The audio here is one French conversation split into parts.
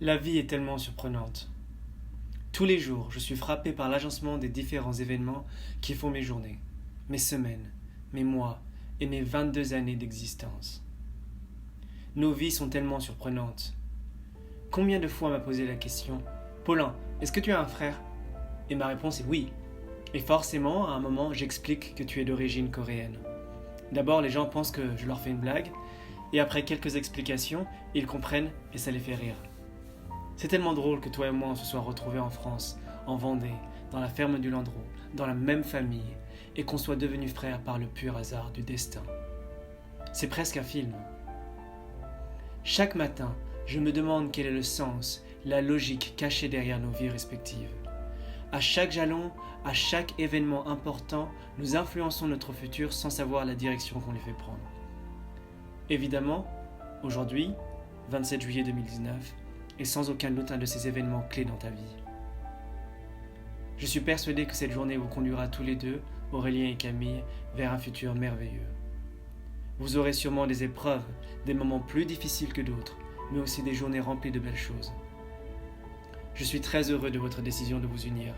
La vie est tellement surprenante. Tous les jours, je suis frappé par l'agencement des différents événements qui font mes journées, mes semaines, mes mois et mes 22 années d'existence. Nos vies sont tellement surprenantes. Combien de fois on m'a posé la question: Paulin, est-ce que tu as un frère? Et ma réponse est oui. Et forcément, à un moment, j'explique que tu es d'origine coréenne. D'abord, les gens pensent que je leur fais une blague, et après quelques explications, ils comprennent et ça les fait rire. C'est tellement drôle que toi et moi on se soit retrouvés en France, en Vendée, dans la ferme du Landreau, dans la même famille, et qu'on soit devenus frères par le pur hasard du destin. C'est presque un film. Chaque matin, je me demande quel est le sens, la logique cachée derrière nos vies respectives. À chaque jalon, à chaque événement important, nous influençons notre futur sans savoir la direction qu'on lui fait prendre. Évidemment, aujourd'hui, 27 juillet 2019, est sans aucun doute un de ces événements clés dans ta vie. Je suis persuadé que cette journée vous conduira tous les deux, Aurélien et Camille, vers un futur merveilleux. Vous aurez sûrement des épreuves, des moments plus difficiles que d'autres, mais aussi des journées remplies de belles choses. Je suis très heureux de votre décision de vous unir,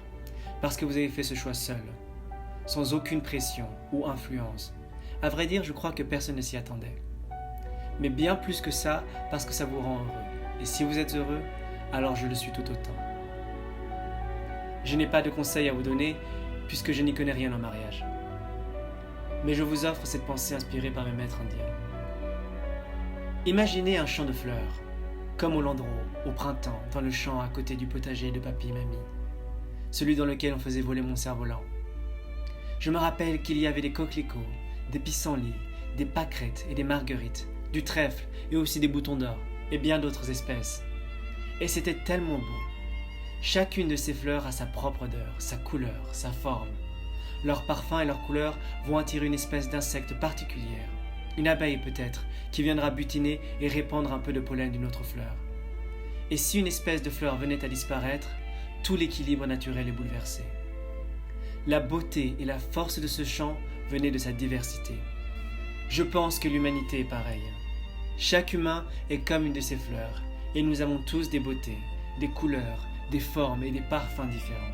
parce que vous avez fait ce choix seul, sans aucune pression ou influence. À vrai dire, je crois que personne ne s'y attendait. Mais bien plus que ça, parce que ça vous rend heureux. Et si vous êtes heureux, alors je le suis tout autant. Je n'ai pas de conseils à vous donner, puisque je n'y connais rien en mariage. Mais je vous offre cette pensée inspirée par mes maîtres indiens. Imaginez un champ de fleurs, comme au Landreau, au printemps, dans le champ à côté du potager de papy et mamie, celui dans lequel on faisait voler mon cerf-volant. Je me rappelle qu'il y avait des coquelicots, des pissenlits, des pâquerettes et des marguerites, du trèfle et aussi des boutons d'or, et bien d'autres espèces. Et c'était tellement beau. Chacune de ces fleurs a sa propre odeur, sa couleur, sa forme. Leur parfum et leur couleur vont attirer une espèce d'insecte particulière, une abeille peut-être, qui viendra butiner et répandre un peu de pollen d'une autre fleur. Et si une espèce de fleur venait à disparaître, tout l'équilibre naturel est bouleversé. La beauté et la force de ce champ venaient de sa diversité. Je pense que l'humanité est pareille. Chaque humain est comme une de ces fleurs, et nous avons tous des beautés, des couleurs, des formes et des parfums différents.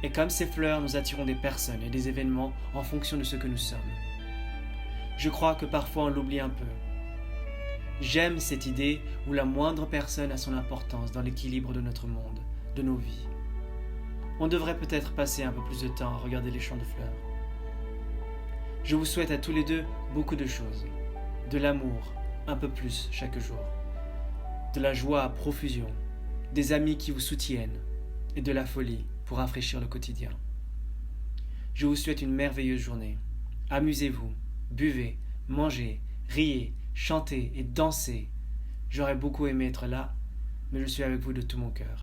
Et comme ces fleurs, nous attirons des personnes et des événements en fonction de ce que nous sommes. Je crois que parfois on l'oublie un peu. J'aime cette idée où la moindre personne a son importance dans l'équilibre de notre monde, de nos vies. On devrait peut-être passer un peu plus de temps à regarder les champs de fleurs. Je vous souhaite à tous les deux beaucoup de choses. De l'amour, un peu plus chaque jour. De la joie à profusion. Des amis qui vous soutiennent. Et de la folie pour rafraîchir le quotidien. Je vous souhaite une merveilleuse journée. Amusez-vous, buvez, mangez, riez, chantez et dansez. J'aurais beaucoup aimé être là, mais je suis avec vous de tout mon cœur.